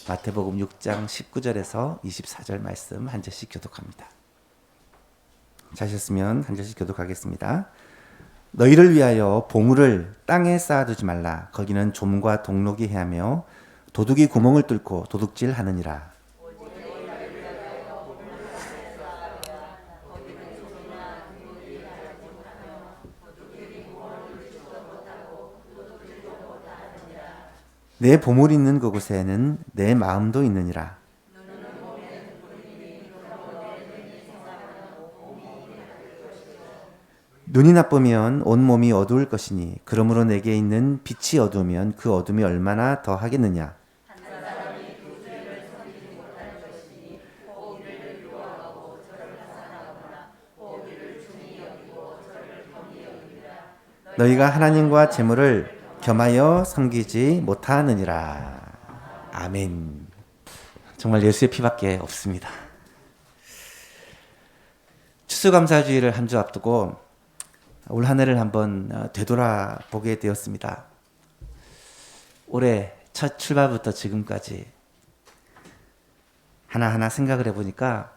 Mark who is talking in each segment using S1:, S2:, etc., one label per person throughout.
S1: 마태복음 6장 19절에서 24절 말씀 한 절씩 교독합니다. 자셨으면 한 절씩 교독하겠습니다. 너희를 위하여 보물을 땅에 쌓아두지 말라. 거기는 좀과 동록이 해하며 도둑이 구멍을 뚫고 도둑질 하느니라. 내 보물이 있는 그곳에는 내 마음도 있느니라. 눈이 나쁘면 온 몸이 어두울 것이니 그러므로 내게 있는 빛이 어두우면 그 어둠이 얼마나 더 하겠느냐. 너희가 하나님과 재물을 겸하여 섬기지 못하느니라. 아멘. 정말 예수의 피밖에 없습니다. 추수감사주의를 한 주 앞두고 올 한 해를 한번 되돌아보게 되었습니다. 올해 첫 출발부터 지금까지 하나하나 생각을 해보니까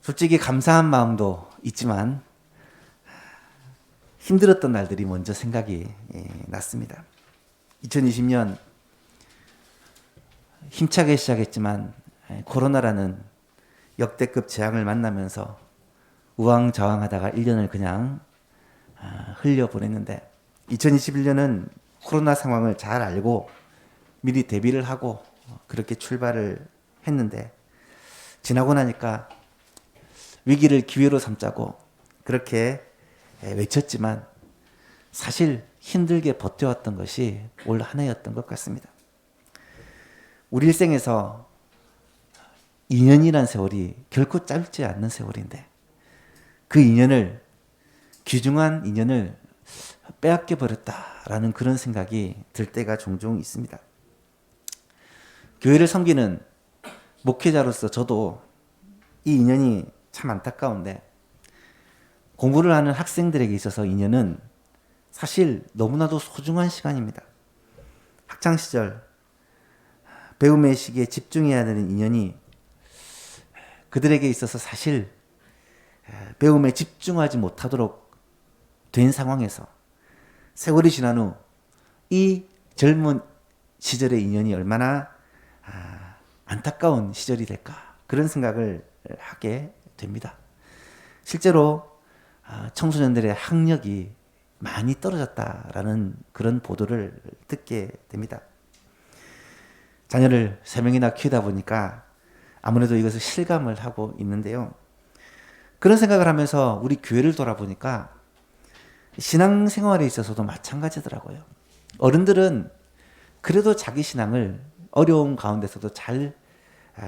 S1: 솔직히 감사한 마음도 있지만 힘들었던 날들이 먼저 생각이 났습니다. 2020년 힘차게 시작했지만 코로나라는 역대급 재앙을 만나면서 우왕좌왕하다가 1년을 그냥 흘려보냈는데 2021년은 코로나 상황을 잘 알고 미리 대비를 하고 그렇게 출발을 했는데 지나고 나니까 위기를 기회로 삼자고 그렇게 외쳤지만 사실 힘들게 버텨왔던 것이 올 한 해였던 것 같습니다. 우리 일생에서 2년이란 세월이 결코 짧지 않는 세월인데 그 2년을 귀중한 2년을 빼앗겨 버렸다라는 그런 생각이 들 때가 종종 있습니다. 교회를 섬기는 목회자로서 저도 이 2년이 참 안타까운데 공부를 하는 학생들에게 있어서 2년은 사실 너무나도 소중한 시간입니다. 학창시절 배움의 시기에 집중해야 되는 2년이 그들에게 있어서 사실 배움에 집중하지 못하도록 된 상황에서 세월이 지난 후 이 젊은 시절의 2년이 얼마나 안타까운 시절이 될까 그런 생각을 하게 됩니다. 실제로 청소년들의 학력이 많이 떨어졌다라는 그런 보도를 듣게 됩니다. 자녀를 3명이나 키우다 보니까 아무래도 이것을 실감을 하고 있는데요. 그런 생각을 하면서 우리 교회를 돌아보니까 신앙생활에 있어서도 마찬가지더라고요. 어른들은 그래도 자기 신앙을 어려운 가운데서도 잘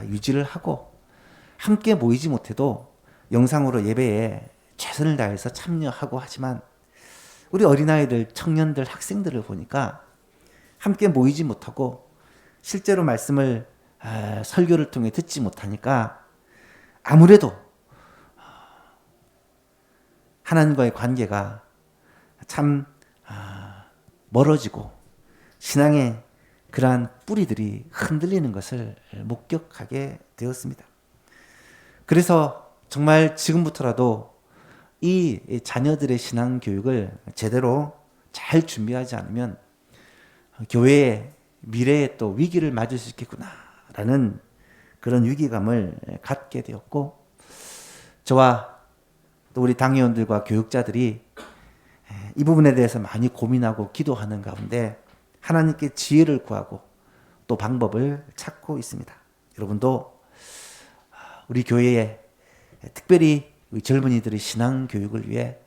S1: 유지를 하고 함께 모이지 못해도 영상으로 예배에 최선을 다해서 참여하고 하지만 우리 어린아이들, 청년들, 학생들을 보니까 함께 모이지 못하고 실제로 말씀을 설교를 통해 듣지 못하니까 아무래도 하나님과의 관계가 참 멀어지고 신앙의 그러한 뿌리들이 흔들리는 것을 목격하게 되었습니다. 그래서 정말 지금부터라도 이 자녀들의 신앙 교육을 제대로 잘 준비하지 않으면 교회의 미래에 또 위기를 맞을 수 있겠구나라는 그런 위기감을 갖게 되었고 저와 또 우리 당회원들과 교육자들이 이 부분에 대해서 많이 고민하고 기도하는 가운데 하나님께 지혜를 구하고 또 방법을 찾고 있습니다. 여러분도 우리 교회에 특별히 우리 젊은이들의 신앙 교육을 위해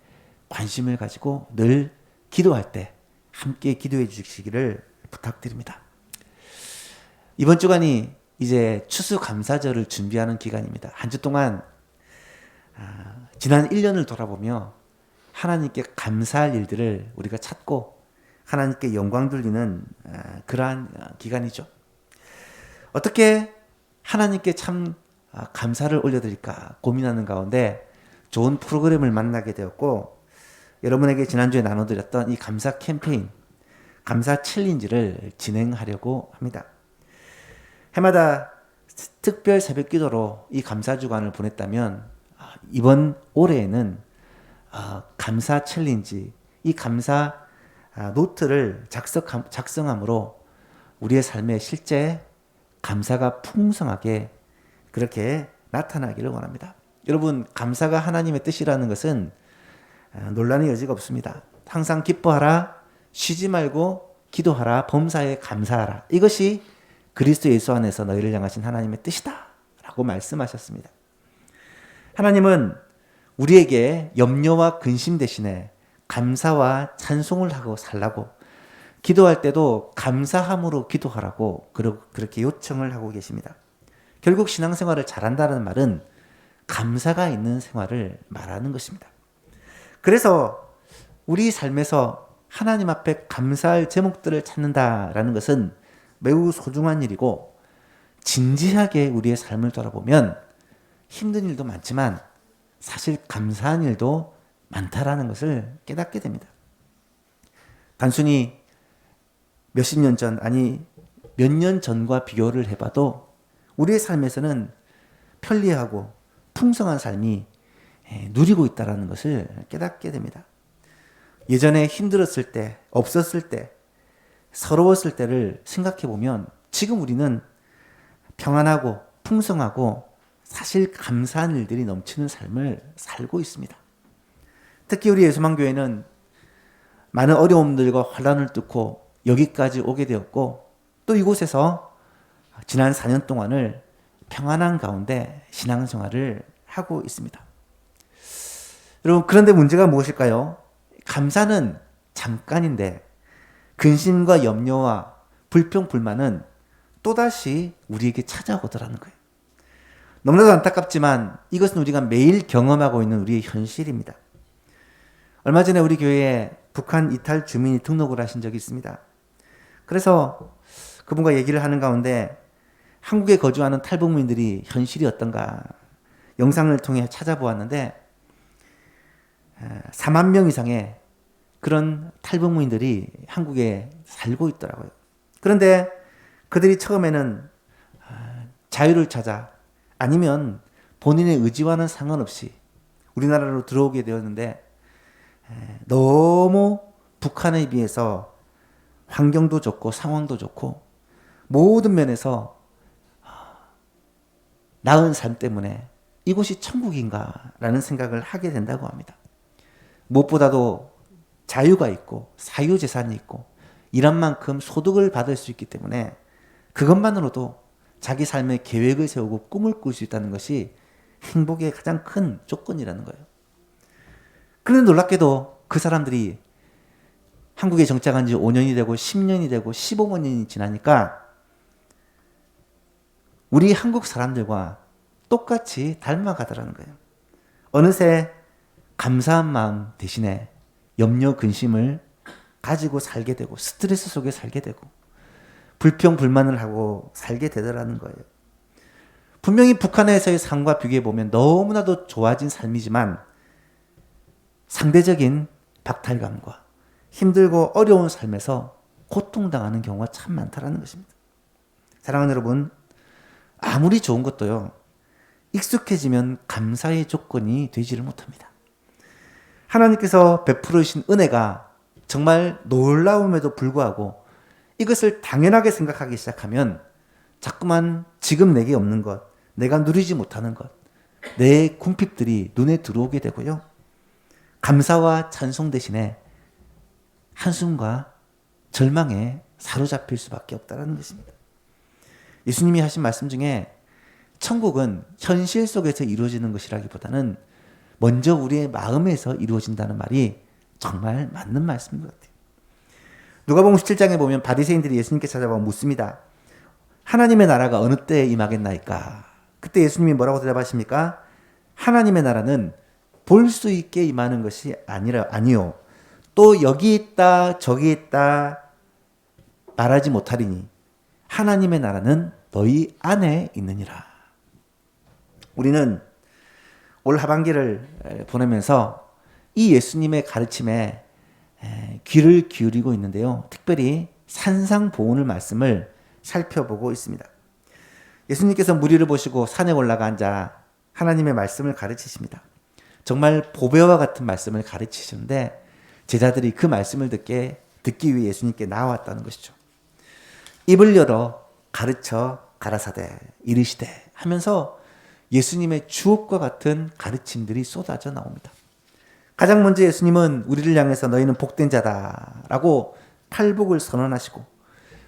S1: 관심을 가지고 늘 기도할 때 함께 기도해 주시기를 부탁드립니다. 이번 주간이 이제 추수감사절을 준비하는 기간입니다. 한 주 동안 지난 1년을 돌아보며 하나님께 감사할 일들을 우리가 찾고 하나님께 영광 돌리는 그러한 기간이죠. 어떻게 하나님께 참 감사를 올려드릴까 고민하는 가운데 좋은 프로그램을 만나게 되었고 여러분에게 지난주에 나눠드렸던 이 감사 캠페인, 감사 챌린지를 진행하려고 합니다. 해마다 특별 새벽 기도로 이 감사 주간을 보냈다면 이번 올해에는 감사 챌린지, 이 감사 노트를 작성함으로 우리의 삶에 실제 감사가 풍성하게 그렇게 나타나기를 원합니다. 여러분, 감사가 하나님의 뜻이라는 것은 논란의 여지가 없습니다. 항상 기뻐하라, 쉬지 말고 기도하라, 범사에 감사하라. 이것이 그리스도 예수 안에서 너희를 향하신 하나님의 뜻이다 라고 말씀하셨습니다. 하나님은 우리에게 염려와 근심 대신에 감사와 찬송을 하고 살라고, 기도할 때도 감사함으로 기도하라고 그렇게 요청을 하고 계십니다. 결국 신앙생활을 잘한다는 말은 감사가 있는 생활을 말하는 것입니다. 그래서 우리 삶에서 하나님 앞에 감사할 제목들을 찾는다라는 것은 매우 소중한 일이고, 진지하게 우리의 삶을 돌아보면 힘든 일도 많지만 사실 감사한 일도 많다라는 것을 깨닫게 됩니다. 단순히 몇십 년 전, 아니 몇 년 전과 비교를 해봐도 우리의 삶에서는 편리하고 풍성한 삶이 누리고 있다는 것을 깨닫게 됩니다. 예전에 힘들었을 때, 없었을 때, 서러웠을 때를 생각해 보면 지금 우리는 평안하고 풍성하고 사실 감사한 일들이 넘치는 삶을 살고 있습니다. 특히 우리 예수만교회는 많은 어려움들과 환난을 뚫고 여기까지 오게 되었고, 또 이곳에서 지난 4년 동안을 평안한 가운데 신앙생활을 하고 있습니다. 여러분, 그런데 문제가 무엇일까요? 감사는 잠깐인데 근심과 염려와 불평, 불만은 또다시 우리에게 찾아오더라는 거예요. 너무나도 안타깝지만 이것은 우리가 매일 경험하고 있는 우리의 현실입니다. 얼마 전에 우리 교회에 북한 이탈 주민이 등록을 하신 적이 있습니다. 그래서 그분과 얘기를 하는 가운데 한국에 거주하는 탈북민들이 현실이 어떤가 영상을 통해 찾아보았는데 4만 명 이상의 그런 탈북민들이 한국에 살고 있더라고요. 그런데 그들이 처음에는 자유를 찾아 아니면 본인의 의지와는 상관없이 우리나라로 들어오게 되었는데, 너무 북한에 비해서 환경도 좋고 상황도 좋고 모든 면에서 나은 삶 때문에 이곳이 천국인가라는 생각을 하게 된다고 합니다. 무엇보다도 자유가 있고 사유재산이 있고 일한 만큼 소득을 받을 수 있기 때문에 그것만으로도 자기 삶의 계획을 세우고 꿈을 꿀 수 있다는 것이 행복의 가장 큰 조건이라는 거예요. 그런데 놀랍게도 그 사람들이 한국에 정착한 지 5년이 되고 10년이 되고 15년이 지나니까 우리 한국 사람들과 똑같이 닮아가더라는 거예요. 어느새 감사한 마음 대신에 염려, 근심을 가지고 살게 되고 스트레스 속에 살게 되고 불평, 불만을 하고 살게 되더라는 거예요. 분명히 북한에서의 삶과 비교해 보면 너무나도 좋아진 삶이지만 상대적인 박탈감과 힘들고 어려운 삶에서 고통당하는 경우가 참 많다라는 것입니다. 사랑하는 여러분, 아무리 좋은 것도요, 익숙해지면 감사의 조건이 되지를 못합니다. 하나님께서 베풀으신 은혜가 정말 놀라움에도 불구하고 이것을 당연하게 생각하기 시작하면 자꾸만 지금 내게 없는 것, 내가 누리지 못하는 것, 내 궁핍들이 눈에 들어오게 되고요. 감사와 찬송 대신에 한숨과 절망에 사로잡힐 수밖에 없다는 것입니다. 예수님이 하신 말씀 중에 천국은 현실 속에서 이루어지는 것이라기보다는 먼저 우리의 마음에서 이루어진다는 말이 정말 맞는 말씀인 것 같아요. 누가복음 17장에 보면 바리새인들이 예수님께 찾아와 묻습니다. 하나님의 나라가 어느 때에 임하겠나이까? 그때 예수님이 뭐라고 대답하십니까? 하나님의 나라는 볼 수 있게 임하는 것이 아니요. 또 여기 있다 저기 있다 말하지 못하리니 하나님의 나라는 너희 안에 있느니라. 우리는 올 하반기를 보내면서 이 예수님의 가르침에 귀를 기울이고 있는데요. 특별히 산상보훈을 말씀을 살펴보고 있습니다. 예수님께서 무리를 보시고 산에 올라가 앉아 하나님의 말씀을 가르치십니다. 정말 보배와 같은 말씀을 가르치시는데 제자들이 그 말씀을 듣기 위해 예수님께 나왔다는 것이죠. 입을 열어 가르쳐 가라사대 이르시되 하면서 예수님의 주옥과 같은 가르침들이 쏟아져 나옵니다. 가장 먼저 예수님은 우리를 향해서 너희는 복된 자다라고 팔복을 선언하시고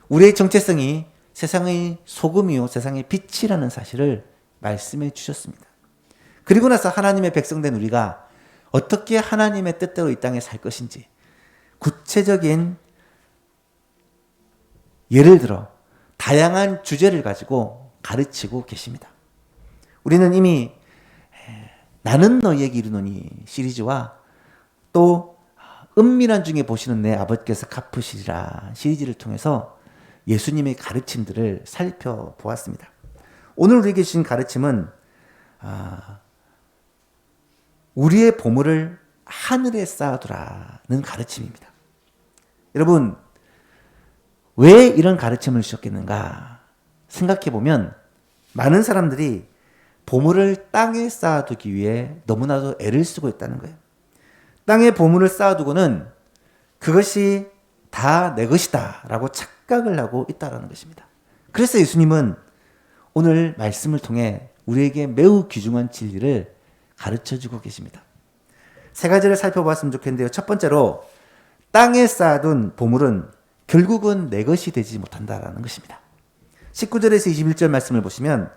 S1: 우리의 정체성이 세상의 소금이요 세상의 빛이라는 사실을 말씀해 주셨습니다. 그리고 나서 하나님의 백성된 우리가 어떻게 하나님의 뜻대로 이 땅에 살 것인지 구체적인 예를 들어 다양한 주제를 가지고 가르치고 계십니다. 우리는 이미 나는 너희에게 이르노니 시리즈와 또 은밀한 중에 보시는 내 아버지께서 갚으시리라 시리즈를 통해서 예수님의 가르침들을 살펴보았습니다. 오늘 우리에게 주신 가르침은 우리의 보물을 하늘에 쌓아두라는 가르침입니다. 여러분, 왜 이런 가르침을 주셨겠는가 생각해보면 많은 사람들이 보물을 땅에 쌓아두기 위해 너무나도 애를 쓰고 있다는 거예요. 땅에 보물을 쌓아두고는 그것이 다 내 것이다 라고 착각을 하고 있다는 것입니다. 그래서 예수님은 오늘 말씀을 통해 우리에게 매우 귀중한 진리를 가르쳐주고 계십니다. 세 가지를 살펴봤으면 좋겠는데요. 첫 번째로 땅에 쌓아둔 보물은 결국은 내 것이 되지 못한다라는 것입니다. 19절에서 21절 말씀을 보시면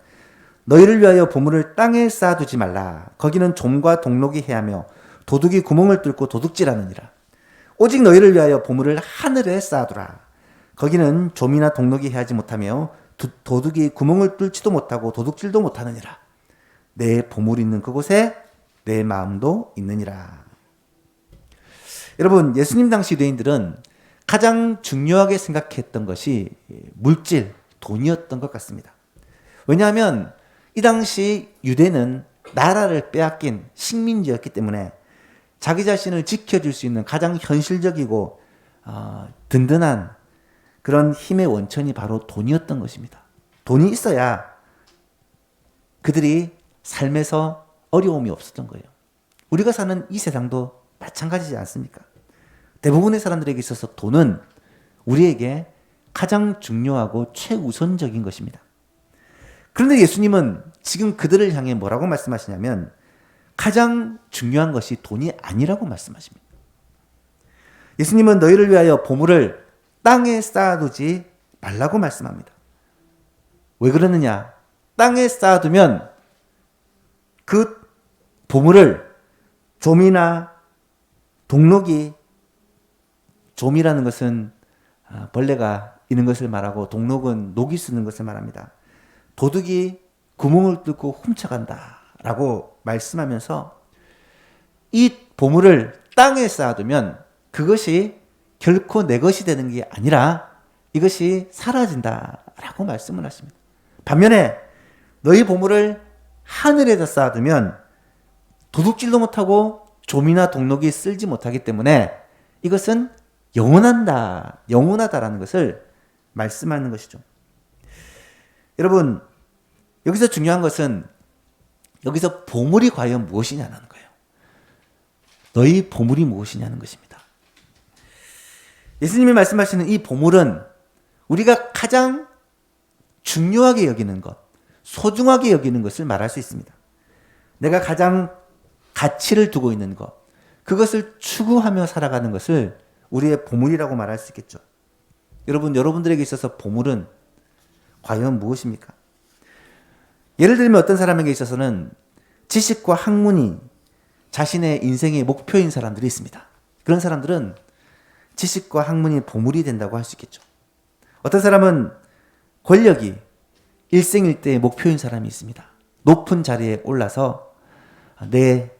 S1: 너희를 위하여 보물을 땅에 쌓아두지 말라. 거기는 좀과 동록이 해하며 도둑이 구멍을 뚫고 도둑질하느니라. 오직 너희를 위하여 보물을 하늘에 쌓아두라. 거기는 좀이나 동록이 해하지 못하며 도둑이 구멍을 뚫지도 못하고 도둑질도 못하느니라. 내 보물이 있는 그곳에 내 마음도 있느니라. 여러분, 예수님 당시 유대인들은 가장 중요하게 생각했던 것이 물질, 돈이었던 것 같습니다. 왜냐하면 이 당시 유대는 나라를 빼앗긴 식민지였기 때문에 자기 자신을 지켜줄 수 있는 가장 현실적이고 든든한 그런 힘의 원천이 바로 돈이었던 것입니다. 돈이 있어야 그들이 삶에서 어려움이 없었던 거예요. 우리가 사는 이 세상도 마찬가지지 않습니까? 대부분의 사람들에게 있어서 돈은 우리에게 가장 중요하고 최우선적인 것입니다. 그런데 예수님은 지금 그들을 향해 뭐라고 말씀하시냐면 가장 중요한 것이 돈이 아니라고 말씀하십니다. 예수님은 너희를 위하여 보물을 땅에 쌓아두지 말라고 말씀합니다. 왜 그러느냐? 땅에 쌓아두면 그 보물을 좀이나 동록이, 좀이라는 것은 벌레가 있는 것을 말하고 동록은 녹이 쓰는 것을 말합니다. 도둑이 구멍을 뚫고 훔쳐간다 라고 말씀하면서 이 보물을 땅에 쌓아두면 그것이 결코 내 것이 되는 게 아니라 이것이 사라진다 라고 말씀을 하십니다. 반면에 너희 보물을 하늘에다 쌓아두면 도둑질도 못하고 좀이나 동록이 쓸지 못하기 때문에 이것은 영원하다라는 것을 말씀하는 것이죠. 여러분, 여기서 중요한 것은 여기서 보물이 과연 무엇이냐는 거예요. 너희 보물이 무엇이냐는 것입니다. 예수님이 말씀하시는 이 보물은 우리가 가장 중요하게 여기는 것, 소중하게 여기는 것을 말할 수 있습니다. 내가 가장 가치를 두고 있는 것, 그것을 추구하며 살아가는 것을 우리의 보물이라고 말할 수 있겠죠. 여러분들에게 있어서 보물은 과연 무엇입니까? 예를 들면 어떤 사람에게 있어서는 지식과 학문이 자신의 인생의 목표인 사람들이 있습니다. 그런 사람들은 지식과 학문이 보물이 된다고 할 수 있겠죠. 어떤 사람은 권력이 일생일대의 목표인 사람이 있습니다. 높은 자리에 올라서 내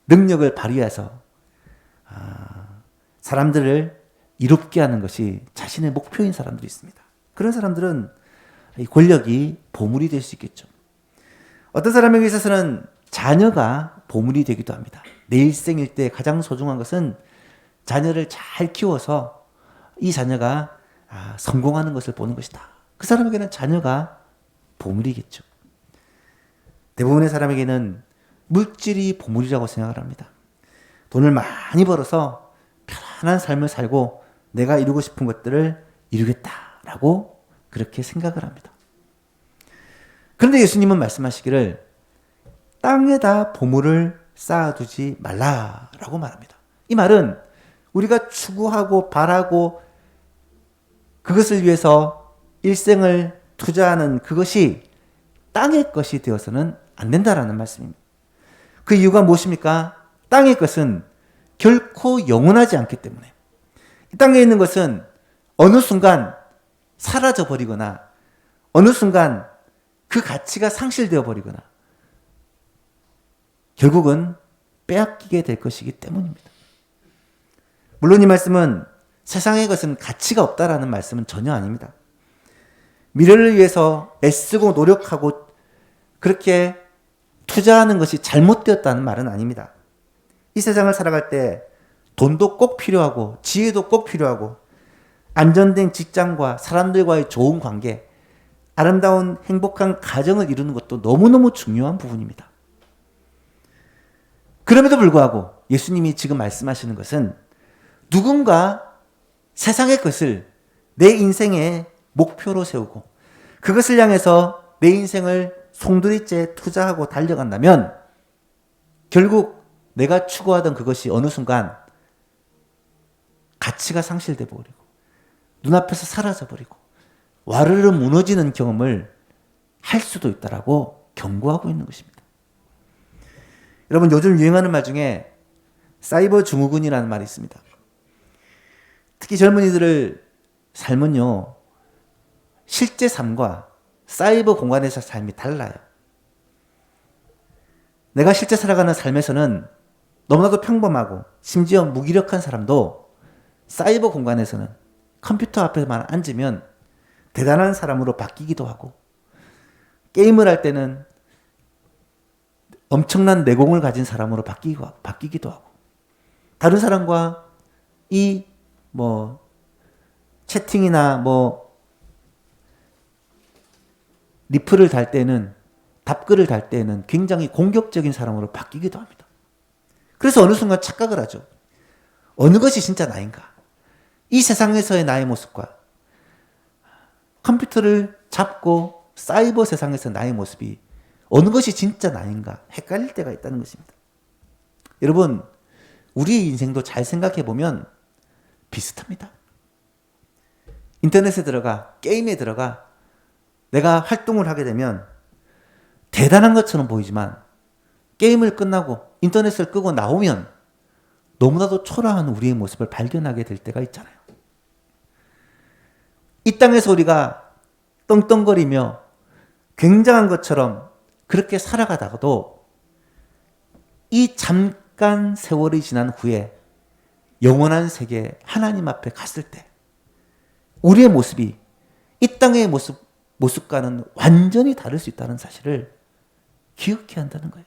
S1: 능력을 발휘해서 사람들을 이롭게 하는 것이 자신의 목표인 사람들이 있습니다. 그런 사람들은 이 권력이 보물이 될 수 있겠죠. 어떤 사람에게 있어서는 자녀가 보물이 되기도 합니다. 내 일생일대 가장 소중한 것은 자녀를 잘 키워서 이 자녀가 성공하는 것을 보는 것이다. 그 사람에게는 자녀가 보물이겠죠. 대부분의 사람에게는 물질이 보물이라고 생각을 합니다. 돈을 많이 벌어서 편안한 삶을 살고 내가 이루고 싶은 것들을 이루겠다라고 그렇게 생각을 합니다. 그런데 예수님은 말씀하시기를 땅에다 보물을 쌓아두지 말라라고 말합니다. 이 말은 우리가 추구하고 바라고 그것을 위해서 일생을 투자하는 그것이 땅의 것이 되어서는 안 된다라는 말씀입니다. 그 이유가 무엇입니까? 땅의 것은 결코 영원하지 않기 때문에 이 땅에 있는 것은 어느 순간 사라져 버리거나 어느 순간 그 가치가 상실되어 버리거나 결국은 빼앗기게 될 것이기 때문입니다. 물론 이 말씀은 세상의 것은 가치가 없다라는 말씀은 전혀 아닙니다. 미래를 위해서 애쓰고 노력하고 그렇게 투자하는 것이 잘못되었다는 말은 아닙니다. 이 세상을 살아갈 때 돈도 꼭 필요하고 지혜도 꼭 필요하고 안전된 직장과 사람들과의 좋은 관계, 아름다운 행복한 가정을 이루는 것도 너무너무 중요한 부분입니다. 그럼에도 불구하고 예수님이 지금 말씀하시는 것은 누군가 세상의 것을 내 인생의 목표로 세우고 그것을 향해서 내 인생을 송두리째 투자하고 달려간다면 결국 내가 추구하던 그것이 어느 순간 가치가 상실돼 버리고 눈앞에서 사라져 버리고 와르르 무너지는 경험을 할 수도 있다라고 경고하고 있는 것입니다. 여러분, 요즘 유행하는 말 중에 사이버 증후군이라는 말이 있습니다. 특히 젊은이들의 삶은요, 실제 삶과 사이버 공간에서 삶이 달라요. 내가 실제 살아가는 삶에서는 너무나도 평범하고 심지어 무기력한 사람도 사이버 공간에서는 컴퓨터 앞에만 앉으면 대단한 사람으로 바뀌기도 하고 게임을 할 때는 엄청난 내공을 가진 사람으로 바뀌기도 하고 다른 사람과 이 채팅이나 리플을 달 때는 답글을 달 때는 굉장히 공격적인 사람으로 바뀌기도 합니다. 그래서 어느 순간 착각을 하죠. 어느 것이 진짜 나인가? 이 세상에서의 나의 모습과 컴퓨터를 잡고 사이버 세상에서 나의 모습이 어느 것이 진짜 나인가 헷갈릴 때가 있다는 것입니다. 여러분, 우리의 인생도 잘 생각해 보면 비슷합니다. 인터넷에 들어가, 게임에 들어가 내가 활동을 하게 되면 대단한 것처럼 보이지만 게임을 끝나고 인터넷을 끄고 나오면 너무나도 초라한 우리의 모습을 발견하게 될 때가 있잖아요. 이 땅에서 우리가 떵떵거리며 굉장한 것처럼 그렇게 살아가다가도 이 잠깐 세월이 지난 후에 영원한 세계 하나님 앞에 갔을 때 우리의 모습이 이 땅의 모습과는 완전히 다를 수 있다는 사실을 기억해야 한다는 거예요.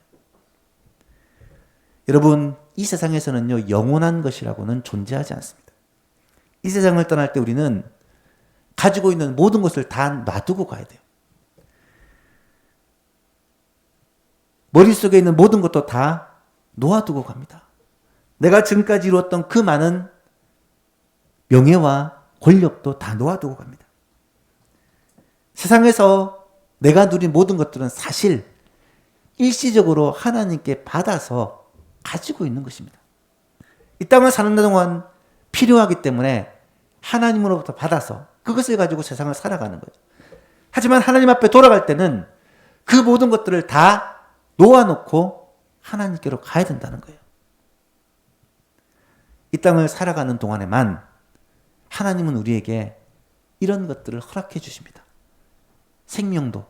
S1: 여러분, 이 세상에서는요, 영원한 것이라고는 존재하지 않습니다. 이 세상을 떠날 때 우리는 가지고 있는 모든 것을 다 놔두고 가야 돼요. 머릿속에 있는 모든 것도 다 놓아두고 갑니다. 내가 지금까지 이루었던 그 많은 명예와 권력도 다 놓아두고 갑니다. 세상에서 내가 누린 모든 것들은 사실 일시적으로 하나님께 받아서 가지고 있는 것입니다. 이 땅을 사는 동안 필요하기 때문에 하나님으로부터 받아서 그것을 가지고 세상을 살아가는 거예요. 하지만 하나님 앞에 돌아갈 때는 그 모든 것들을 다 놓아놓고 하나님께로 가야 된다는 거예요. 이 땅을 살아가는 동안에만 하나님은 우리에게 이런 것들을 허락해 주십니다. 생명도,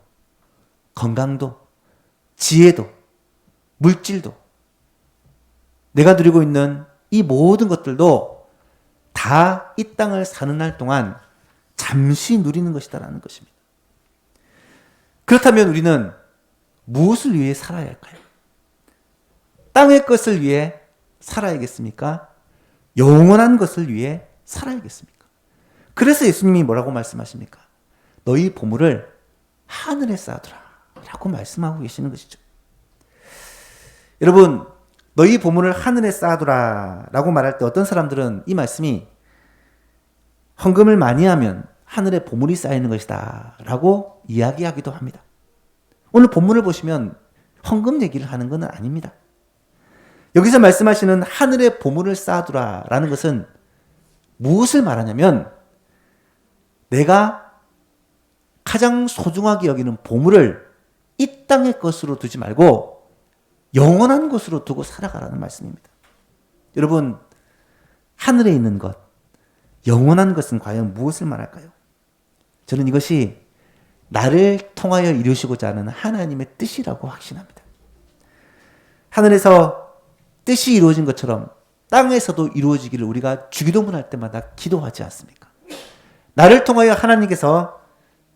S1: 건강도, 지혜도, 물질도, 내가 누리고 있는 이 모든 것들도 다 이 땅을 사는 날 동안 잠시 누리는 것이다라는 것입니다. 그렇다면 우리는 무엇을 위해 살아야 할까요? 땅의 것을 위해 살아야겠습니까? 영원한 것을 위해 살아야겠습니까? 그래서 예수님이 뭐라고 말씀하십니까? 너희 보물을 하늘에 쌓아두라 라고 말씀하고 계시는 것이죠. 여러분, 너희 보물을 하늘에 쌓아두라 라고 말할 때 어떤 사람들은 이 말씀이 헌금을 많이 하면 하늘에 보물이 쌓이는 것이다 라고 이야기하기도 합니다. 오늘 본문을 보시면 헌금 얘기를 하는 것은 아닙니다. 여기서 말씀하시는 하늘에 보물을 쌓아두라 라는 것은 무엇을 말하냐면 내가 가장 소중하게 여기는 보물을 이 땅의 것으로 두지 말고 영원한 것으로 두고 살아가라는 말씀입니다. 여러분, 하늘에 있는 것, 영원한 것은 과연 무엇을 말할까요? 저는 이것이 나를 통하여 이루시고자 하는 하나님의 뜻이라고 확신합니다. 하늘에서 뜻이 이루어진 것처럼 땅에서도 이루어지기를 우리가 주기도문 할 때마다 기도하지 않습니까? 나를 통하여 하나님께서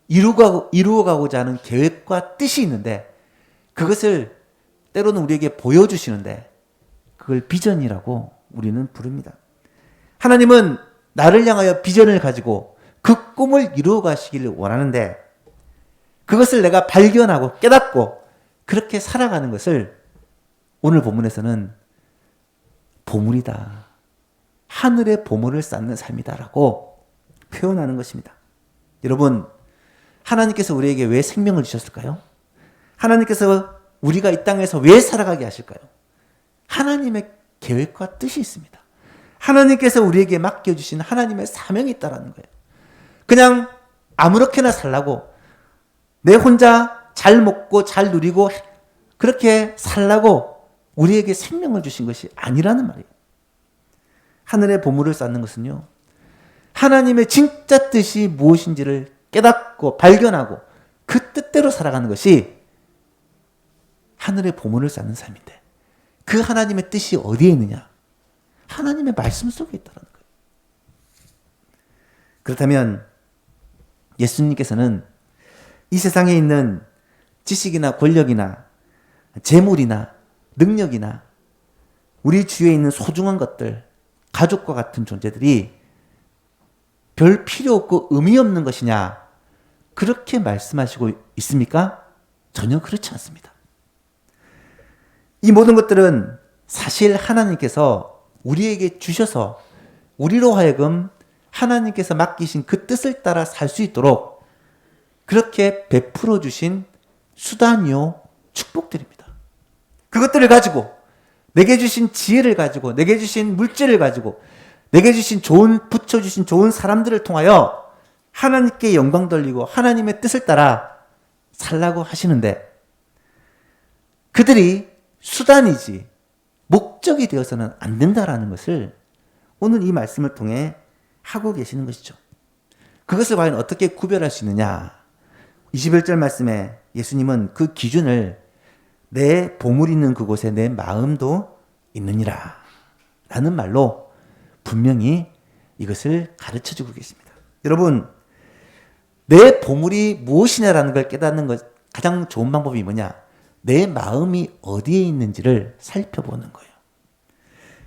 S1: 이루어가고자 하는 계획과 뜻이 있는데 그것을 때로는 우리에게 보여주시는데 그걸 비전이라고 우리는 부릅니다. 하나님은 나를 향하여 비전을 가지고 그 꿈을 이루어 가시기를 원하는데 그것을 내가 발견하고 깨닫고 그렇게 살아가는 것을 오늘 본문에서는 보물이다. 하늘의 보물을 쌓는 삶이다라고 표현하는 것입니다. 여러분, 하나님께서 우리에게 왜 생명을 주셨을까요? 하나님께서 우리가 이 땅에서 왜 살아가게 하실까요? 하나님의 계획과 뜻이 있습니다. 하나님께서 우리에게 맡겨주신 하나님의 사명이 있다는 거예요. 그냥 아무렇게나 살라고 내 혼자 잘 먹고 잘 누리고 그렇게 살라고 우리에게 생명을 주신 것이 아니라는 말이에요. 하늘의 보물을 쌓는 것은요, 하나님의 진짜 뜻이 무엇인지를 깨닫고 발견하고 그 뜻대로 살아가는 것이 하늘의 보물을 쌓는 삶인데 그 하나님의 뜻이 어디에 있느냐? 하나님의 말씀 속에 있다는 거예요. 그렇다면 예수님께서는 이 세상에 있는 지식이나 권력이나 재물이나 능력이나 우리 주위에 있는 소중한 것들, 가족과 같은 존재들이 별 필요 없고 의미 없는 것이냐? 그렇게 말씀하시고 있습니까? 전혀 그렇지 않습니다. 이 모든 것들은 사실 하나님께서 우리에게 주셔서 우리로 하여금 하나님께서 맡기신 그 뜻을 따라 살 수 있도록 그렇게 베풀어 주신 수단이요 축복들입니다. 그것들을 가지고 내게 주신 지혜를 가지고 내게 주신 물질을 가지고 내게 주신 붙여주신 좋은 사람들을 통하여 하나님께 영광 돌리고 하나님의 뜻을 따라 살라고 하시는데 그들이 수단이지 목적이 되어서는 안 된다라는 것을 오늘 이 말씀을 통해 하고 계시는 것이죠. 그것을 과연 어떻게 구별할 수 있느냐? 21절 말씀에 예수님은 그 기준을 내 보물 있는 그곳에 내 마음도 있느니라 라는 말로 분명히 이것을 가르쳐주고 계십니다. 여러분, 내 보물이 무엇이냐라는 걸 깨닫는 것 가장 좋은 방법이 뭐냐? 내 마음이 어디에 있는지를 살펴보는 거예요.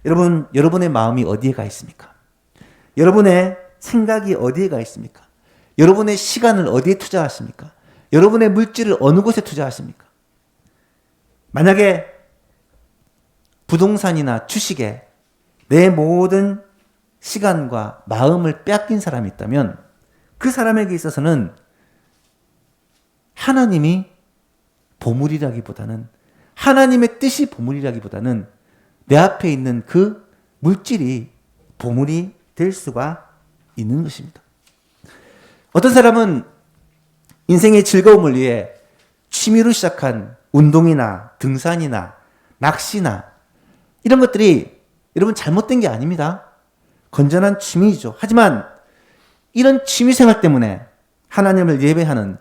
S1: 여러분, 여러분의 마음이 어디에 가 있습니까? 여러분의 생각이 어디에 가 있습니까? 여러분의 시간을 어디에 투자하십니까? 여러분의 물질을 어느 곳에 투자하십니까? 만약에 부동산이나 주식에 내 모든 시간과 마음을 빼앗긴 사람이 있다면 그 사람에게 있어서는 하나님이 보물이라기보다는 하나님의 뜻이 보물이라기보다는 내 앞에 있는 그 물질이 보물이 될 수가 있는 것입니다. 어떤 사람은 인생의 즐거움을 위해 취미로 시작한 운동이나 등산이나 낚시나 이런 것들이 여러분 잘못된 게 아닙니다. 건전한 취미이죠. 하지만 이런 취미생활 때문에 하나님을 예배하는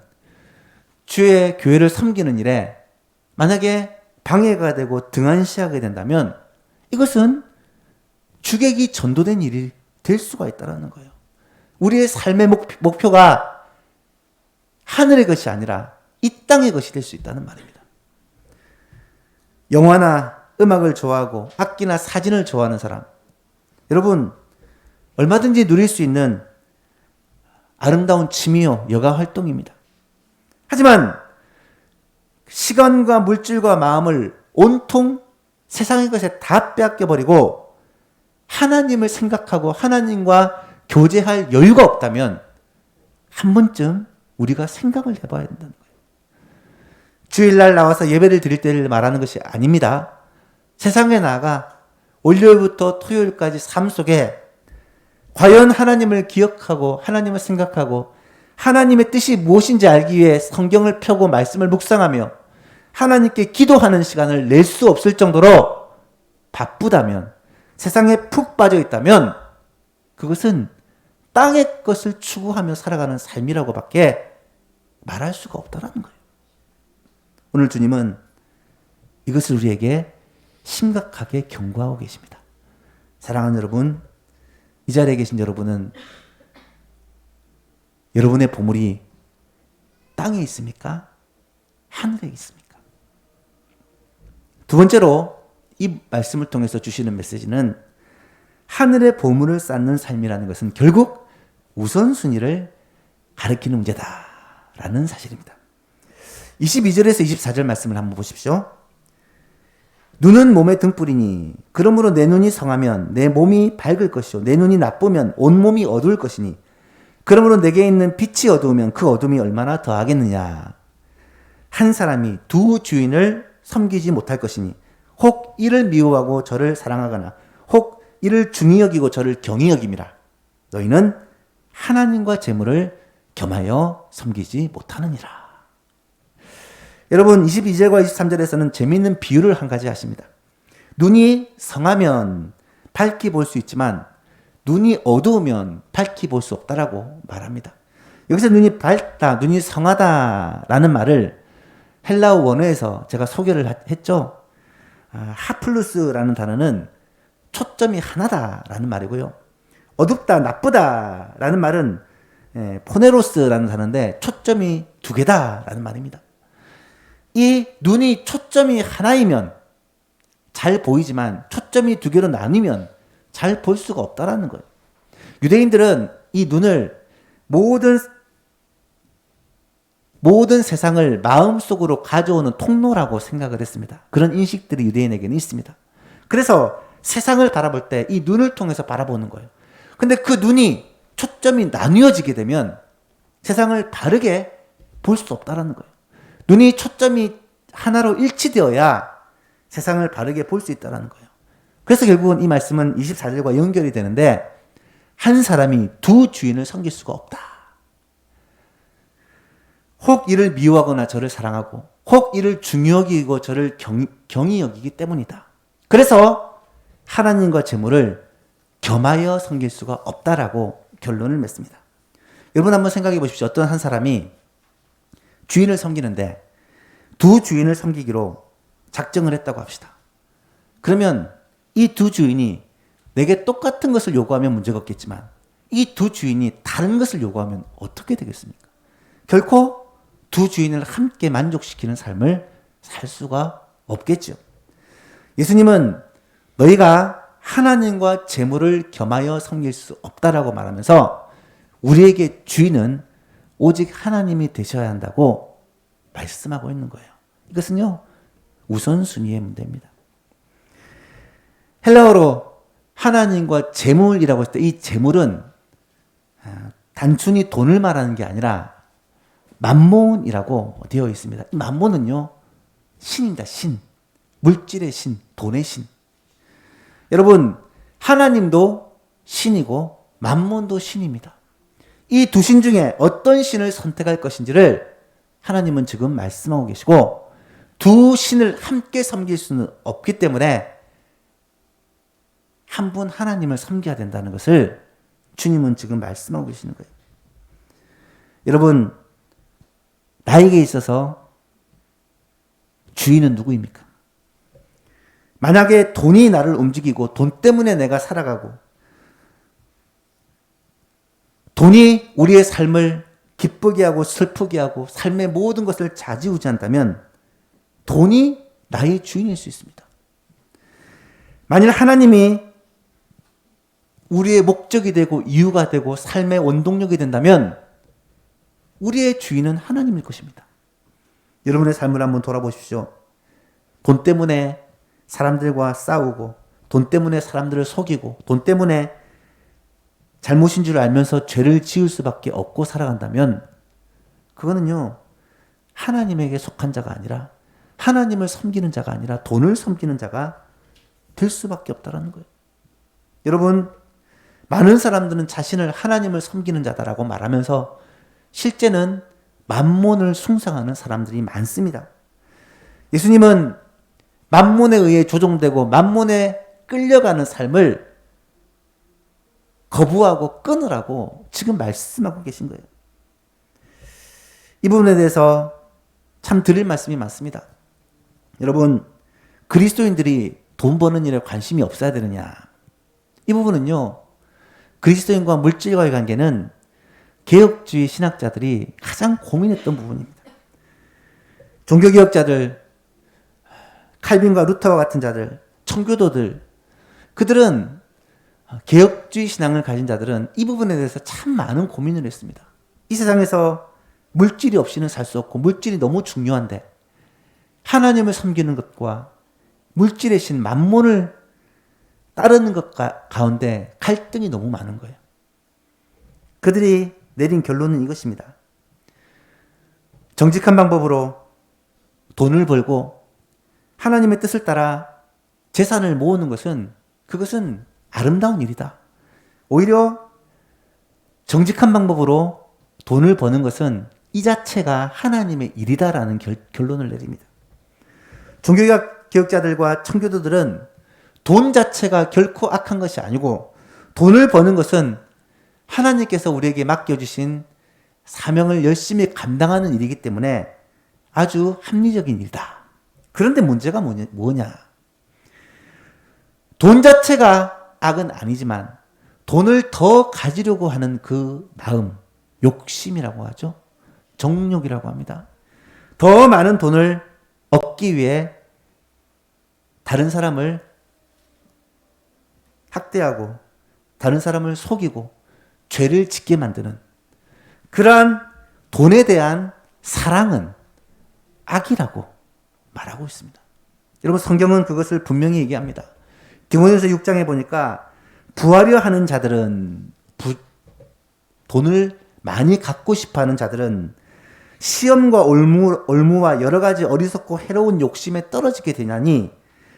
S1: 주의 교회를 섬기는 일에 만약에 방해가 되고 등한시하게 된다면 이것은 주객이 전도된 일이 될 수가 있다는 거예요. 우리의 삶의 목표가 하늘의 것이 아니라 이 땅의 것이 될 수 있다는 말입니다. 영화나 음악을 좋아하고 악기나 사진을 좋아하는 사람, 여러분 얼마든지 누릴 수 있는 아름다운 취미요 여가 활동입니다. 하지만 시간과 물질과 마음을 온통 세상의 것에 다 빼앗겨버리고 하나님을 생각하고 하나님과 교제할 여유가 없다면 한 번쯤 우리가 생각을 해봐야 된다는 거예요. 주일날 나와서 예배를 드릴 때를 말하는 것이 아닙니다. 세상에 나가 월요일부터 토요일까지 삶 속에 과연 하나님을 기억하고 하나님을 생각하고 하나님의 뜻이 무엇인지 알기 위해 성경을 펴고 말씀을 묵상하며 하나님께 기도하는 시간을 낼 수 없을 정도로 바쁘다면, 세상에 푹 빠져 있다면 그것은 땅의 것을 추구하며 살아가는 삶이라고밖에 말할 수가 없다는 거예요. 오늘 주님은 이것을 우리에게 심각하게 경고하고 계십니다. 사랑하는 여러분, 이 자리에 계신 여러분은 여러분의 보물이 땅에 있습니까? 하늘에 있습니까? 두 번째로 이 말씀을 통해서 주시는 메시지는 하늘의 보물을 쌓는 삶이라는 것은 결국 우선순위를 가리키는 문제다라는 사실입니다. 22절에서 24절 말씀을 한번 보십시오. 눈은 몸의 등불이니 그러므로 내 눈이 성하면 내 몸이 밝을 것이요 내 눈이 나쁘면 온몸이 어두울 것이니 그러므로 내게 있는 빛이 어두우면 그 어둠이 얼마나 더하겠느냐. 한 사람이 두 주인을 섬기지 못할 것이니 혹 이를 미워하고 저를 사랑하거나 혹 이를 중히 여기고 저를 경히 여김이라. 너희는 하나님과 재물을 겸하여 섬기지 못하느니라. 여러분 22절과 23절에서는 재미있는 비유를 한 가지 하십니다. 눈이 성하면 밝게 볼 수 있지만 눈이 어두우면 밝게 볼 수 없다라고 말합니다. 여기서 눈이 밝다, 눈이 성하다라는 말을 헬라어 원어에서 제가 소개를 했죠. 하플루스라는 단어는 초점이 하나다라는 말이고요. 어둡다, 나쁘다라는 말은 포네로스라는 단어인데 초점이 두 개다라는 말입니다. 이 눈이 초점이 하나이면 잘 보이지만 초점이 두 개로 나뉘면 잘 볼 수가 없다라는 거예요. 유대인들은 이 눈을 모든 세상을 마음속으로 가져오는 통로라고 생각을 했습니다. 그런 인식들이 유대인에게는 있습니다. 그래서 세상을 바라볼 때 이 눈을 통해서 바라보는 거예요. 근데 그 눈이 초점이 나뉘어지게 되면 세상을 바르게 볼 수 없다라는 거예요. 눈이 초점이 하나로 일치되어야 세상을 바르게 볼 수 있다는 거예요. 그래서 결국은 이 말씀은 24절과 연결이 되는데 한 사람이 두 주인을 섬길 수가 없다. 혹 이를 미워하거나 저를 사랑하고 혹 이를 중히 여기고 저를 경히 여기기 때문이다. 그래서 하나님과 재물을 겸하여 섬길 수가 없다라고 결론을 맺습니다. 여러분 한번 생각해 보십시오. 어떤 한 사람이 주인을 섬기는데 두 주인을 섬기기로 작정을 했다고 합시다. 그러면 이 두 주인이 내게 똑같은 것을 요구하면 문제가 없겠지만 이 두 주인이 다른 것을 요구하면 어떻게 되겠습니까? 결코 두 주인을 함께 만족시키는 삶을 살 수가 없겠죠. 예수님은 너희가 하나님과 재물을 겸하여 섬길 수 없다라고 말하면서 우리에게 주인은 오직 하나님이 되셔야 한다고 말씀하고 있는 거예요. 이것은요, 우선순위의 문제입니다. 헬라어로 하나님과 재물이라고 했을 때 이 재물은 단순히 돈을 말하는 게 아니라 맘몬이라고 되어 있습니다. 이 맘몬은요, 신입니다. 신. 물질의 신, 돈의 신. 여러분, 하나님도 신이고 맘몬도 신입니다. 이 두 신 중에 어떤 신을 선택할 것인지를 하나님은 지금 말씀하고 계시고 두 신을 함께 섬길 수는 없기 때문에 한 분 하나님을 섬겨야 된다는 것을 주님은 지금 말씀하고 계시는 거예요. 여러분, 나에게 있어서 주인은 누구입니까? 만약에 돈이 나를 움직이고 돈 때문에 내가 살아가고 돈이 우리의 삶을 기쁘게 하고 슬프게 하고 삶의 모든 것을 좌지우지한다면 돈이 나의 주인일 수 있습니다. 만일 하나님이 우리의 목적이 되고 이유가 되고 삶의 원동력이 된다면 우리의 주인은 하나님일 것입니다. 여러분의 삶을 한번 돌아보십시오. 돈 때문에 사람들과 싸우고, 돈 때문에 사람들을 속이고, 돈 때문에 잘못인 줄 알면서 죄를 지을 수밖에 없고 살아간다면 그거는요, 하나님에게 속한 자가 아니라, 하나님을 섬기는 자가 아니라 돈을 섬기는 자가 될 수밖에 없다는 거예요. 여러분, 많은 사람들은 자신을 하나님을 섬기는 자다라고 말하면서 실제는 만몬을 숭상하는 사람들이 많습니다. 예수님은 만몬에 의해 조종되고 만몬에 끌려가는 삶을 거부하고 끊으라고 지금 말씀하고 계신 거예요. 이 부분에 대해서 참 드릴 말씀이 많습니다. 여러분, 그리스도인들이 돈 버는 일에 관심이 없어야 되느냐? 이 부분은요, 그리스도인과 물질과의 관계는 개혁주의 신학자들이 가장 고민했던 부분입니다. 종교개혁자들, 칼빈과 루터와 같은 자들, 청교도들, 그들은 개혁주의 신앙을 가진 자들은 이 부분에 대해서 참 많은 고민을 했습니다. 이 세상에서 물질이 없이는 살 수 없고 물질이 너무 중요한데 하나님을 섬기는 것과 물질의 신 만몬을 따르는 것 가운데 갈등이 너무 많은 거예요. 그들이 내린 결론은 이것입니다. 정직한 방법으로 돈을 벌고 하나님의 뜻을 따라 재산을 모으는 것은 그것은 아름다운 일이다. 오히려 정직한 방법으로 돈을 버는 것은 이 자체가 하나님의 일이다라는 결론을 내립니다. 종교개혁자들과 청교도들은 돈 자체가 결코 악한 것이 아니고 돈을 버는 것은 하나님께서 우리에게 맡겨주신 사명을 열심히 감당하는 일이기 때문에 아주 합리적인 일이다. 그런데 문제가 뭐냐? 돈 자체가 악은 아니지만 돈을 더 가지려고 하는 그 마음, 욕심이라고 하죠. 정욕이라고 합니다. 더 많은 돈을 얻기 위해 다른 사람을 학대하고 다른 사람을 속이고 죄를 짓게 만드는 그러한 돈에 대한 사랑은 악이라고 말하고 있습니다. 여러분, 성경은 그것을 분명히 얘기합니다. 디모데후서 6장에 보니까 부하려 하는 자들은 돈을 많이 갖고 싶어하는 자들은 시험과 올무와 여러 가지 어리석고 해로운 욕심에 떨어지게 되냐니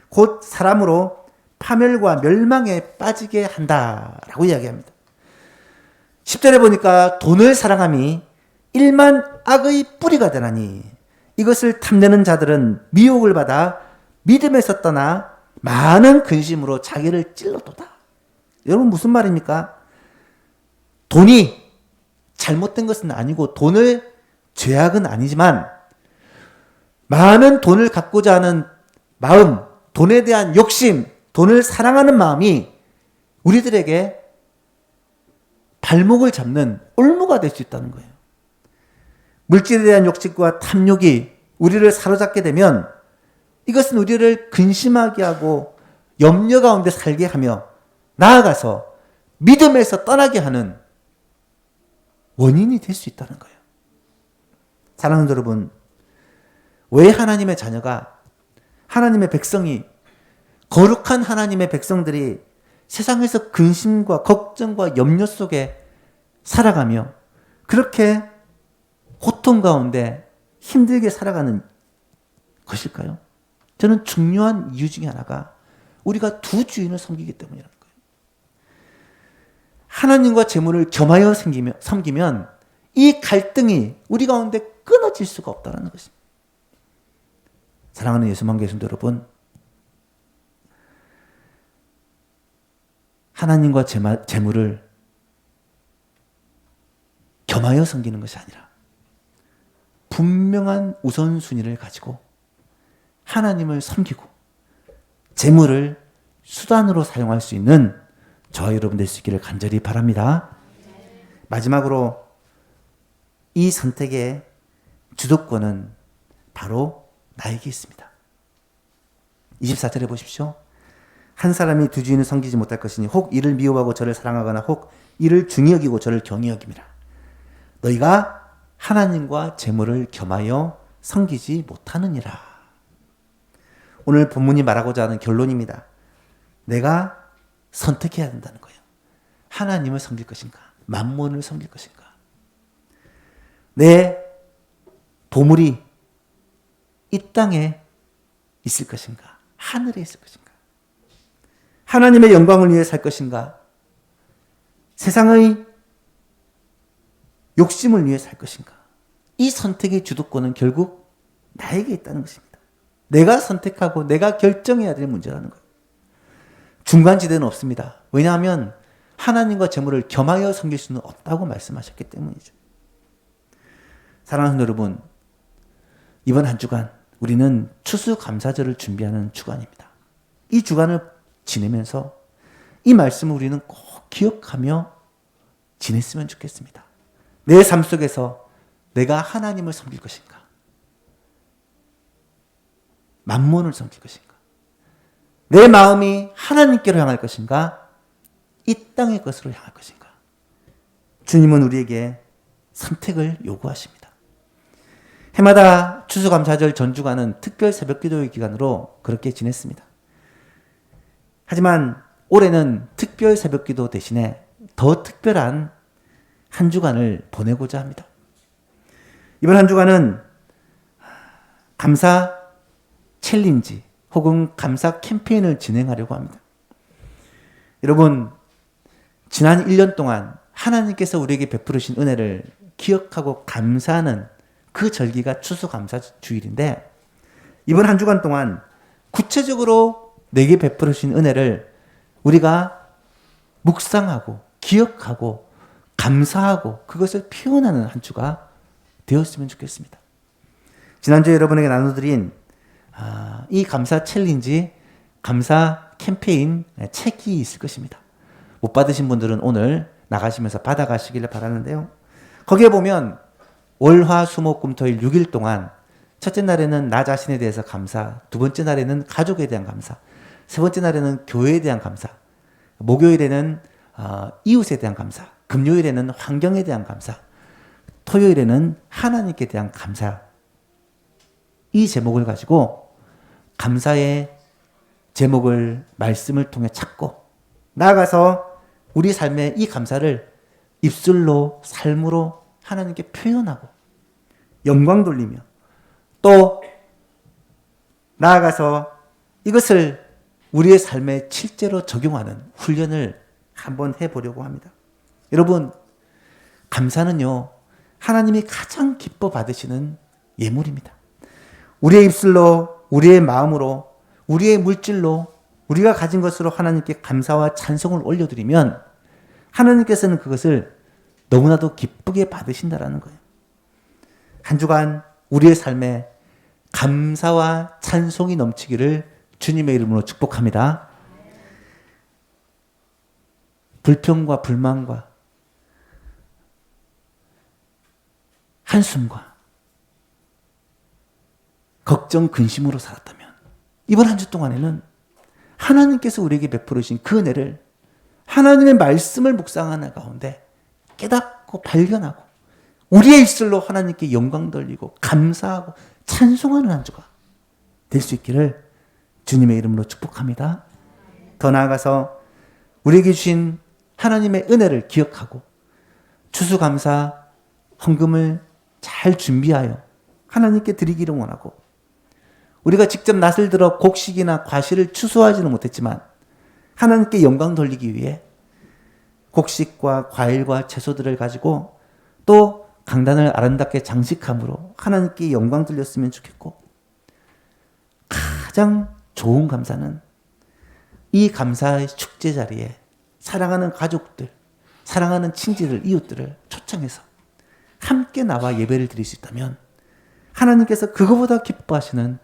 S1: 곧 사람으로 파멸과 멸망에 빠지게 한다라고 이야기합니다. 10절에 보니까 돈을 사랑함이 일만 악의 뿌리가 되나니 이것을 탐내는 자들은 미혹을 받아 믿음에서 떠나 많은 근심으로 자기를 찔러도다. 여러분, 무슨 말입니까? 돈이 잘못된 것은 아니고 돈을 죄악은 아니지만 많은 돈을 갖고자 하는 마음, 돈에 대한 욕심, 돈을 사랑하는 마음이 우리들에게 발목을 잡는 올무가 될 수 있다는 거예요. 물질에 대한 욕심과 탐욕이 우리를 사로잡게 되면 이것은 우리를 근심하게 하고 염려 가운데 살게 하며 나아가서 믿음에서 떠나게 하는 원인이 될 수 있다는 거예요. 사랑하는 여러분, 왜 하나님의 자녀가, 하나님의 백성이, 거룩한 하나님의 백성들이 세상에서 근심과 걱정과 염려 속에 살아가며 그렇게 고통 가운데 힘들게 살아가는 것일까요? 저는 중요한 이유 중에 하나가 우리가 두 주인을 섬기기 때문이라는 거예요. 하나님과 재물을 겸하여 섬기면 이 갈등이 우리 가운데 끊어질 수가 없다는 것입니다. 사랑하는 예수만 계신 여러분, 하나님과 재물을 겸하여 섬기는 것이 아니라 분명한 우선순위를 가지고 하나님을 섬기고 재물을 수단으로 사용할 수 있는 저와 여러분 될 수 있기를 간절히 바랍니다. 마지막으로 이 선택의 주도권은 바로 나에게 있습니다. 24절에 보십시오. 한 사람이 두 주인을 섬기지 못할 것이니 혹 이를 미워하고 저를 사랑하거나 혹 이를 중히 여기고 저를 경히 여김이라. 너희가 하나님과 재물을 겸하여 섬기지 못하느니라. 오늘 본문이 말하고자 하는 결론입니다. 내가 선택해야 된다는 거예요. 하나님을 섬길 것인가? 만몬을 섬길 것인가? 내 보물이 이 땅에 있을 것인가? 하늘에 있을 것인가? 하나님의 영광을 위해 살 것인가? 세상의 욕심을 위해 살 것인가? 이 선택의 주도권은 결국 나에게 있다는 것입니다. 내가 선택하고 내가 결정해야 될 문제라는 거예요. 중간지대는 없습니다. 왜냐하면 하나님과 재물을 겸하여 섬길 수는 없다고 말씀하셨기 때문이죠. 사랑하는 여러분, 이번 한 주간 우리는 추수감사절을 준비하는 주간입니다. 이 주간을 지내면서 이 말씀을 우리는 꼭 기억하며 지냈으면 좋겠습니다. 내 삶 속에서 내가 하나님을 섬길 것인가? 만몬을 섬길 것인가? 내 마음이 하나님께로 향할 것인가? 이 땅의 것으로 향할 것인가? 주님은 우리에게 선택을 요구하십니다. 해마다 추수감사절 전주간은 특별 새벽기도의 기간으로 그렇게 지냈습니다. 하지만 올해는 특별 새벽기도 대신에 더 특별한 한 주간을 보내고자 합니다. 이번 한 주간은 감사 챌린지 혹은 감사 캠페인을 진행하려고 합니다. 여러분, 지난 1년 동안 하나님께서 우리에게 베풀으신 은혜를 기억하고 감사하는 그 절기가 추수감사주일인데, 이번 한 주간 동안 구체적으로 내게 베풀으신 은혜를 우리가 묵상하고 기억하고 감사하고 그것을 표현하는 한 주가 되었으면 좋겠습니다. 지난주에 여러분에게 나눠드린 이 감사 챌린지, 감사 캠페인 책이 있을 것입니다. 못 받으신 분들은 오늘 나가시면서 받아가시기를 바라는데요. 거기에 보면 월, 화, 수, 목, 금, 토일 6일 동안 첫째 날에는 나 자신에 대해서 감사, 두 번째 날에는 가족에 대한 감사, 세 번째 날에는 교회에 대한 감사, 목요일에는 이웃에 대한 감사, 금요일에는 환경에 대한 감사, 토요일에는 하나님께 대한 감사. 이 제목을 가지고 감사의 제목을 말씀을 통해 찾고 나아가서 우리 삶의 이 감사를 입술로, 삶으로 하나님께 표현하고 영광 돌리며 또 나아가서 이것을 우리의 삶에 실제로 적용하는 훈련을 한번 해보려고 합니다. 여러분, 감사는요, 하나님이 가장 기뻐 받으시는 예물입니다. 우리의 입술로, 우리의 마음으로, 우리의 물질로, 우리가 가진 것으로 하나님께 감사와 찬송을 올려드리면 하나님께서는 그것을 너무나도 기쁘게 받으신다라는 거예요. 한 주간 우리의 삶에 감사와 찬송이 넘치기를 주님의 이름으로 축복합니다. 불평과 불만과 한숨과 걱정, 근심으로 살았다면 이번 한 주 동안에는 하나님께서 우리에게 베풀으신 그 은혜를 하나님의 말씀을 묵상하는 가운데 깨닫고 발견하고 우리의 입술로 하나님께 영광 돌리고 감사하고 찬송하는 한 주가 될 수 있기를 주님의 이름으로 축복합니다. 더 나아가서 우리에게 주신 하나님의 은혜를 기억하고 추수감사 헌금을 잘 준비하여 하나님께 드리기를 원하고, 우리가 직접 낫을 들어 곡식이나 과실을 추수하지는 못했지만 하나님께 영광 돌리기 위해 곡식과 과일과 채소들을 가지고 또 강단을 아름답게 장식함으로 하나님께 영광 돌렸으면 좋겠고, 가장 좋은 감사는 이 감사의 축제 자리에 사랑하는 가족들, 사랑하는 친지들, 이웃들을 초청해서 함께 나와 예배를 드릴 수 있다면 하나님께서 그거보다 기뻐하시는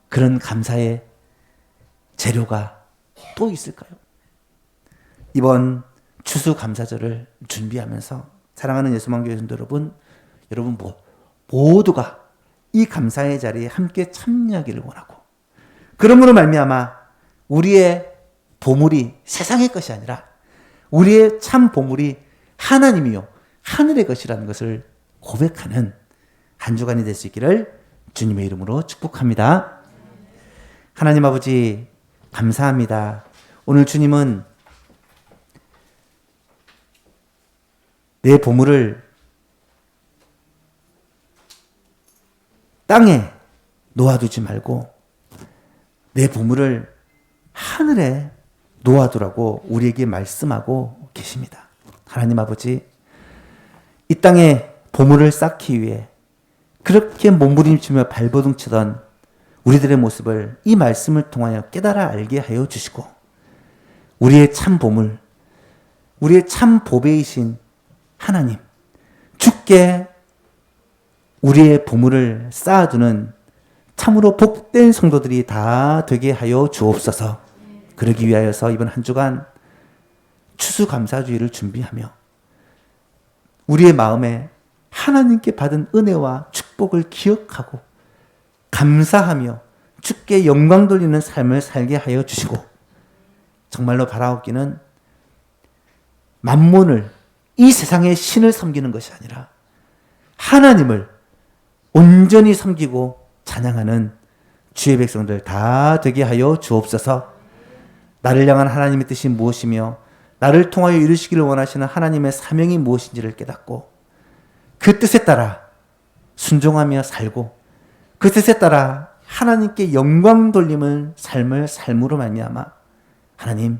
S1: 그런 감사의 재료가 또 있을까요? 이번 추수감사절을 준비하면서 사랑하는 예수만교회 성도 여러분, 모두가 이 감사의 자리에 함께 참여하기를 원하고, 그러므로 말미암아 우리의 보물이 세상의 것이 아니라 우리의 참 보물이 하나님이요 하늘의 것이라는 것을 고백하는 한 주간이 될 수 있기를 주님의 이름으로 축복합니다. 하나님 아버지 감사합니다. 오늘 주님은 내 보물을 땅에 놓아두지 말고 내 보물을 하늘에 놓아두라고 우리에게 말씀하고 계십니다. 하나님 아버지, 이 땅에 보물을 쌓기 위해 그렇게 몸부림치며 발버둥치던 우리들의 모습을 이 말씀을 통하여 깨달아 알게 하여 주시고 우리의 참 보물, 우리의 참 보배이신 하나님, 주께 우리의 보물을 쌓아두는 참으로 복된 성도들이 다 되게 하여 주옵소서. 그러기 위하여서 이번 한 주간 추수감사주의를 준비하며 우리의 마음에 하나님께 받은 은혜와 축복을 기억하고 감사하며 주께 영광 돌리는 삶을 살게 하여 주시고 정말로 바라옵기는 만몬을 이 세상의 신을 섬기는 것이 아니라 하나님을 온전히 섬기고 찬양하는 주의 백성들 다 되게 하여 주옵소서. 나를 향한 하나님의 뜻이 무엇이며 나를 통하여 이루시기를 원하시는 하나님의 사명이 무엇인지를 깨닫고 그 뜻에 따라 순종하며 살고 그 뜻에 따라 하나님께 영광 돌림을 삶을 삶으로 말미암아 하나님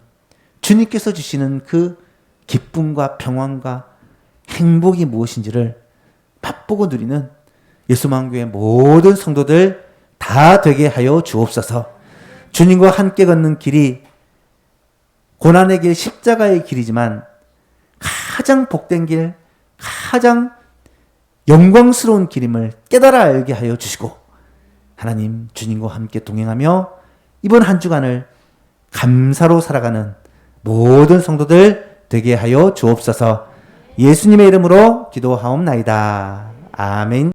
S1: 주님께서 주시는 그 기쁨과 평안과 행복이 무엇인지를 맛보고 누리는 예수만교회 모든 성도들 다 되게 하여 주옵소서. 주님과 함께 걷는 길이 고난의 길, 십자가의 길이지만 가장 복된 길, 가장 영광스러운 길임을 깨달아 알게 하여 주시고 하나님 주님과 함께 동행하며 이번 한 주간을 감사로 살아가는 모든 성도들 되게 하여 주옵소서. 예수님의 이름으로 기도하옵나이다. 아멘.